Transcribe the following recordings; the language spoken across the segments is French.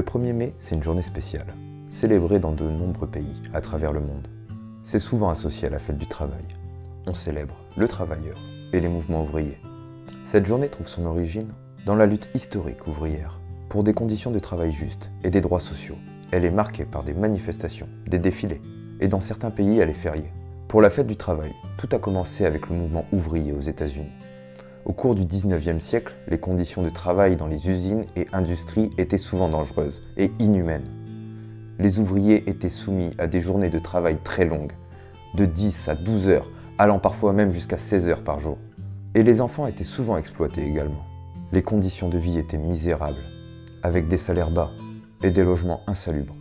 1er mai, c'est une journée spéciale, célébrée dans de nombreux pays à travers le monde. C'est souvent associé à la fête du travail. On célèbre le travailleur et les mouvements ouvriers. Cette journée trouve son origine dans la lutte historique ouvrière pour des conditions de travail justes et des droits sociaux. Elle est marquée par des manifestations, des défilés, et dans certains pays, elle est fériée. Pour la fête du travail, tout a commencé avec le mouvement ouvrier aux États-Unis. Au cours du 19e siècle, les conditions de travail dans les usines et industries étaient souvent dangereuses et inhumaines. Les ouvriers étaient soumis à des journées de travail très longues, de 10 à 12 heures, allant parfois même jusqu'à 16 heures par jour. Et les enfants étaient souvent exploités également. Les conditions de vie étaient misérables, avec des salaires bas et des logements insalubres.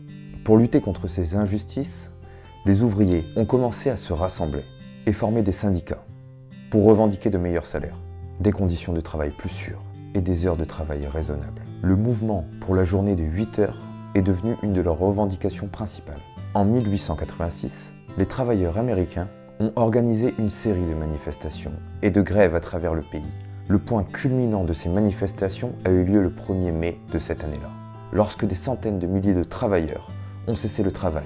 Pour lutter contre ces injustices, les ouvriers ont commencé à se rassembler et former des syndicats pour revendiquer de meilleurs salaires, des conditions de travail plus sûres et des heures de travail raisonnables. Le mouvement pour la journée de 8 heures est devenu une de leurs revendications principales. En 1886, les travailleurs américains ont organisé une série de manifestations et de grèves à travers le pays. Le point culminant de ces manifestations a eu lieu le 1er mai de cette année-là, lorsque des centaines de milliers de travailleurs ont cessé le travail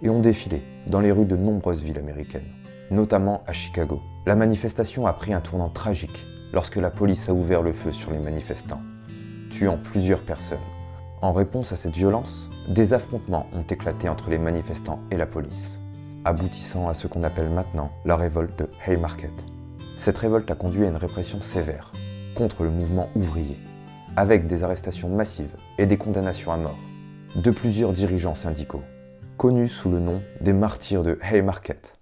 et ont défilé dans les rues de nombreuses villes américaines, notamment à Chicago. La manifestation a pris un tournant tragique lorsque la police a ouvert le feu sur les manifestants, tuant plusieurs personnes. En réponse à cette violence, des affrontements ont éclaté entre les manifestants et la police, aboutissant à ce qu'on appelle maintenant la révolte de Haymarket. Cette révolte a conduit à une répression sévère contre le mouvement ouvrier, avec des arrestations massives et des condamnations à mort de plusieurs dirigeants syndicaux, connus sous le nom des martyrs de Haymarket.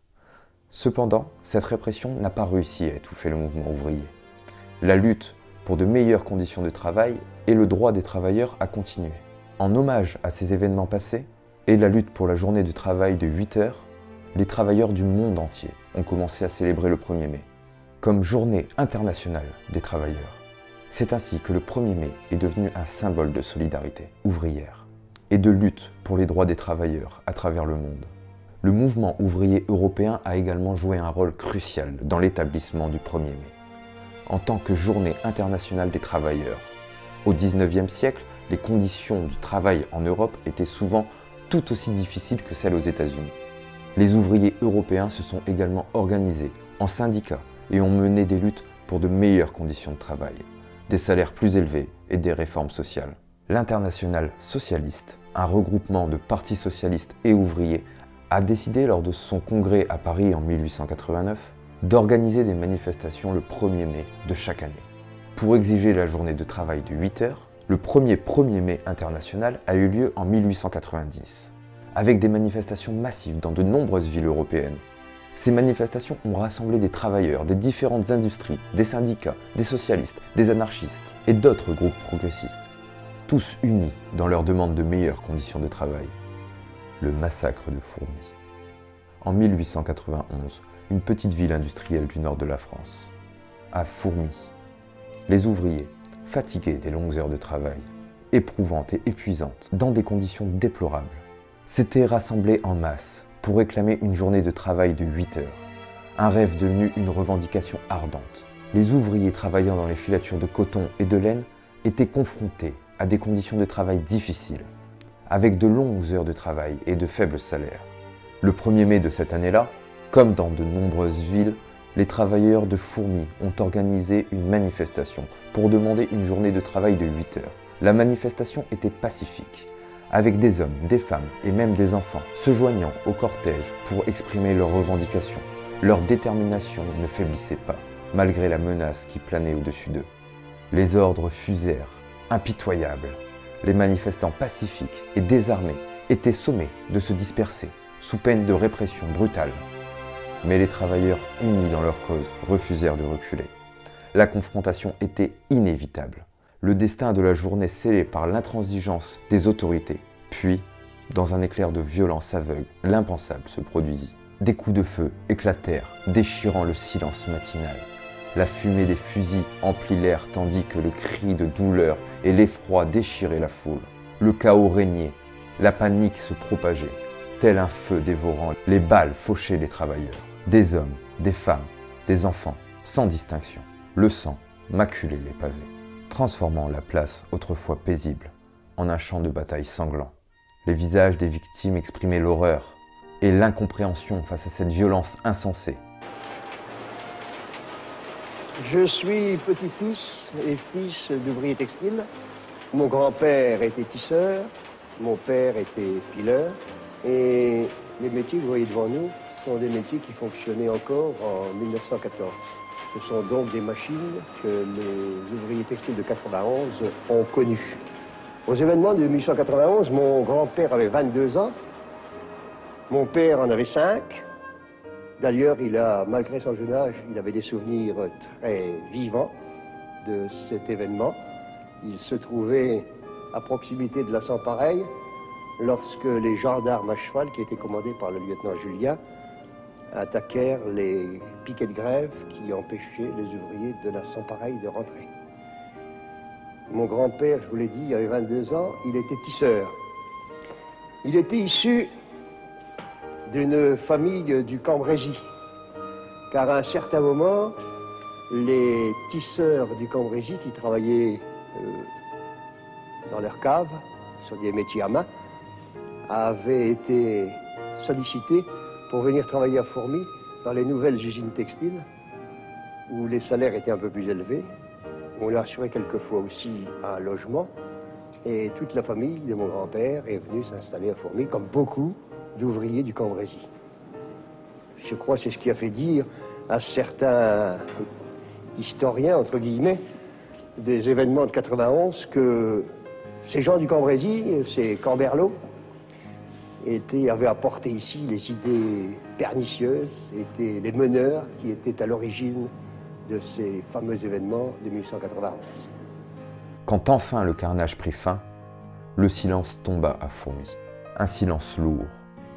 Cependant, cette répression n'a pas réussi à étouffer le mouvement ouvrier. La lutte pour de meilleures conditions de travail et le droit des travailleurs a continué. En hommage à ces événements passés et la lutte pour la journée de travail de 8 heures, les travailleurs du monde entier ont commencé à célébrer le 1er mai comme journée internationale des travailleurs. C'est ainsi que le 1er mai est devenu un symbole de solidarité ouvrière et de lutte pour les droits des travailleurs à travers le monde. Le mouvement ouvrier européen a également joué un rôle crucial dans l'établissement du 1er mai, en tant que journée internationale des travailleurs. Au 19e siècle, les conditions du travail en Europe étaient souvent tout aussi difficiles que celles aux États-Unis. Les ouvriers européens se sont également organisés en syndicats et ont mené des luttes pour de meilleures conditions de travail, des salaires plus élevés et des réformes sociales. L'Internationale socialiste, un regroupement de partis socialistes et ouvriers, a décidé lors de son congrès à Paris en 1889 d'organiser des manifestations le 1er mai de chaque année. Pour exiger la journée de travail de 8 heures, le premier 1er mai international a eu lieu en 1890, avec des manifestations massives dans de nombreuses villes européennes. Ces manifestations ont rassemblé des travailleurs des différentes industries, des syndicats, des socialistes, des anarchistes et d'autres groupes progressistes, tous unis dans leur demande de meilleures conditions de travail. Le massacre de Fourmies. En 1891, une petite ville industrielle du nord de la France, à Fourmies, les ouvriers, fatigués des longues heures de travail, éprouvantes et épuisantes, dans des conditions déplorables, s'étaient rassemblés en masse pour réclamer une journée de travail de 8 heures, un rêve devenu une revendication ardente. Les ouvriers travaillant dans les filatures de coton et de laine étaient confrontés à des conditions de travail difficiles, avec de longues heures de travail et de faibles salaires. Le 1er mai de cette année-là, comme dans de nombreuses villes, les travailleurs de Fourmies ont organisé une manifestation pour demander une journée de travail de 8 heures. La manifestation était pacifique, avec des hommes, des femmes et même des enfants se joignant au cortège pour exprimer leurs revendications. Leur détermination ne faiblissait pas, malgré la menace qui planait au-dessus d'eux. Les ordres fusèrent, impitoyables. Les manifestants pacifiques et désarmés étaient sommés de se disperser, sous peine de répression brutale. Mais les travailleurs, unis dans leur cause, refusèrent de reculer. La confrontation était inévitable. Le destin de la journée scellé par l'intransigeance des autorités. Puis, dans un éclair de violence aveugle, l'impensable se produisit. Des coups de feu éclatèrent, déchirant le silence matinal. La fumée des fusils emplit l'air tandis que le cri de douleur et l'effroi déchiraient la foule. Le chaos régnait, la panique se propageait, tel un feu dévorant. Les balles fauchaient les travailleurs. Des hommes, des femmes, des enfants, sans distinction. Le sang maculait les pavés, transformant la place autrefois paisible en un champ de bataille sanglant. Les visages des victimes exprimaient l'horreur et l'incompréhension face à cette violence insensée. Je suis petit-fils et fils d'ouvrier textile. Mon grand-père était tisseur, mon père était fileur. Et les métiers que vous voyez devant nous sont des métiers qui fonctionnaient encore en 1914. Ce sont donc des machines que les ouvriers textiles de 91 ont connues. Aux événements de 1891, mon grand-père avait 22 ans, mon père en avait 5. D'ailleurs, malgré son jeune âge, il avait des souvenirs très vivants de cet événement. Il se trouvait à proximité de la Sans-Pareil lorsque les gendarmes à cheval, qui étaient commandés par le lieutenant Julien, attaquèrent les piquets de grève qui empêchaient les ouvriers de la Sans-Pareil de rentrer. Mon grand-père, je vous l'ai dit, il avait 22 ans, il était tisseur. Il était issu d'une famille du Cambrésis, car à un certain moment, les tisseurs du Cambrésis qui travaillaient dans leur cave, sur des métiers à main, avaient été sollicités pour venir travailler à Fourmies dans les nouvelles usines textiles, où les salaires étaient un peu plus élevés. On leur assurait quelquefois aussi un logement, et toute la famille de mon grand-père est venue s'installer à Fourmies, comme beaucoup d'ouvriers du Cambrésis. Je crois que c'est ce qui a fait dire à certains historiens, entre guillemets, des événements de 91, que ces gens du Cambrésis, ces Camberlots, avaient apporté ici les idées pernicieuses, étaient les meneurs qui étaient à l'origine de ces fameux événements de 1891. Quand enfin le carnage prit fin, le silence tomba à Fourmies. Un silence lourd,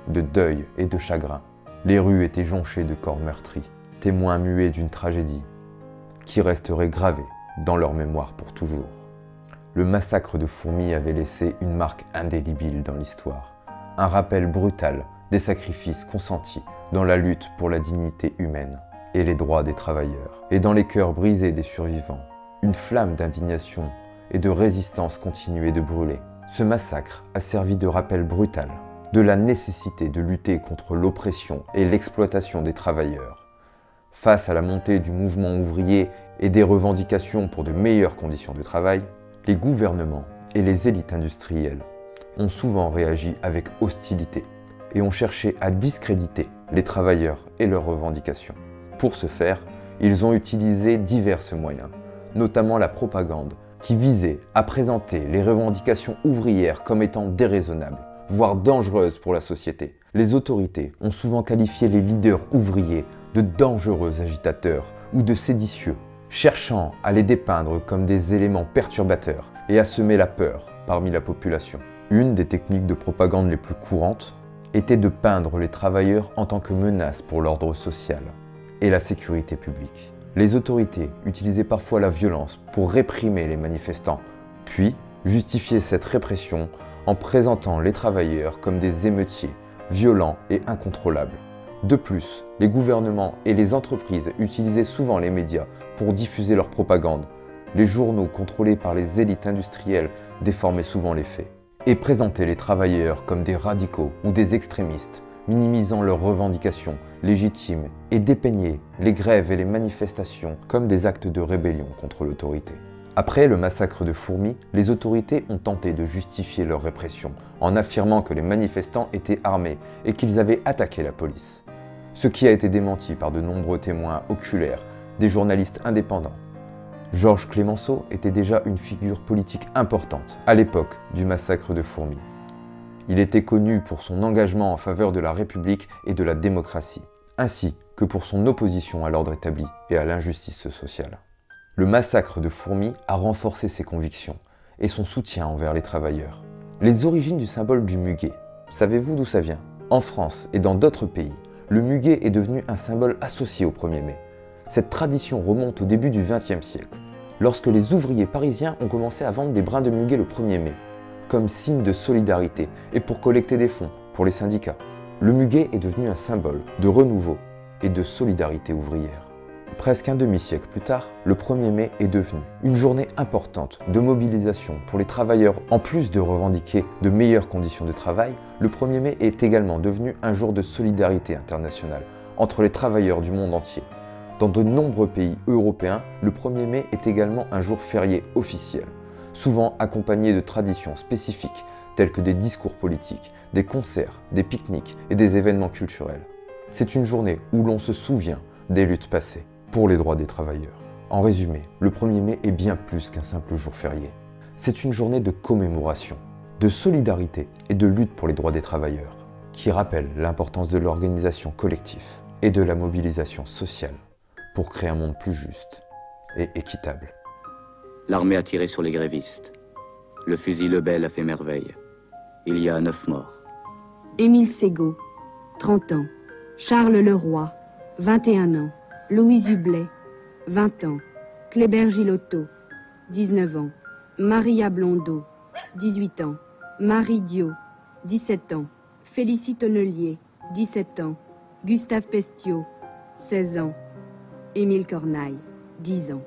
de deuil et de chagrin. Les rues étaient jonchées de corps meurtris, témoins muets d'une tragédie qui resterait gravée dans leur mémoire pour toujours. Le massacre de Fourmies avait laissé une marque indélébile dans l'histoire. Un rappel brutal des sacrifices consentis dans la lutte pour la dignité humaine et les droits des travailleurs. Et dans les cœurs brisés des survivants, une flamme d'indignation et de résistance continuait de brûler. Ce massacre a servi de rappel brutal de la nécessité de lutter contre l'oppression et l'exploitation des travailleurs. Face à la montée du mouvement ouvrier et des revendications pour de meilleures conditions de travail, les gouvernements et les élites industrielles ont souvent réagi avec hostilité et ont cherché à discréditer les travailleurs et leurs revendications. Pour ce faire, ils ont utilisé divers moyens, notamment la propagande, qui visait à présenter les revendications ouvrières comme étant déraisonnables, voire dangereuses pour la société. Les autorités ont souvent qualifié les leaders ouvriers de dangereux agitateurs ou de séditieux, cherchant à les dépeindre comme des éléments perturbateurs et à semer la peur parmi la population. Une des techniques de propagande les plus courantes était de peindre les travailleurs en tant que menace pour l'ordre social et la sécurité publique. Les autorités utilisaient parfois la violence pour réprimer les manifestants, puis justifiaient cette répression en présentant les travailleurs comme des émeutiers, violents et incontrôlables. De plus, les gouvernements et les entreprises utilisaient souvent les médias pour diffuser leur propagande. Les journaux contrôlés par les élites industrielles déformaient souvent les faits et présentaient les travailleurs comme des radicaux ou des extrémistes, minimisant leurs revendications légitimes et dépeignaient les grèves et les manifestations comme des actes de rébellion contre l'autorité. Après le massacre de Fourmies, les autorités ont tenté de justifier leur répression en affirmant que les manifestants étaient armés et qu'ils avaient attaqué la police. Ce qui a été démenti par de nombreux témoins oculaires, des journalistes indépendants. Georges Clemenceau était déjà une figure politique importante à l'époque du massacre de Fourmies. Il était connu pour son engagement en faveur de la République et de la démocratie, ainsi que pour son opposition à l'ordre établi et à l'injustice sociale. Le massacre de Fourmies a renforcé ses convictions et son soutien envers les travailleurs. Les origines du symbole du muguet, savez-vous d'où ça vient? En France et dans d'autres pays, le muguet est devenu un symbole associé au 1er mai. Cette tradition remonte au début du XXe siècle, lorsque les ouvriers parisiens ont commencé à vendre des brins de muguet le 1er mai, comme signe de solidarité et pour collecter des fonds pour les syndicats. Le muguet est devenu un symbole de renouveau et de solidarité ouvrière. Presque un demi-siècle plus tard, le 1er mai est devenu une journée importante de mobilisation pour les travailleurs. En plus de revendiquer de meilleures conditions de travail, le 1er mai est également devenu un jour de solidarité internationale entre les travailleurs du monde entier. Dans de nombreux pays européens, le 1er mai est également un jour férié officiel, souvent accompagné de traditions spécifiques telles que des discours politiques, des concerts, des pique-niques et des événements culturels. C'est une journée où l'on se souvient des luttes passées pour les droits des travailleurs. En résumé, le 1er mai est bien plus qu'un simple jour férié. C'est une journée de commémoration, de solidarité et de lutte pour les droits des travailleurs, qui rappelle l'importance de l'organisation collective et de la mobilisation sociale pour créer un monde plus juste et équitable. L'armée a tiré sur les grévistes. Le fusil Lebel a fait merveille. Il y a 9 morts. Émile Ségaud, 30 ans. Charles Leroy, 21 ans. Louise Hublet, 20 ans. Kléber Gilotto, 19 ans. Maria Blondeau, 18 ans. Marie Dio, 17 ans. Félicie Tonnelier, 17 ans. Gustave Pestiot, 16 ans. Émile Cornaille, 10 ans.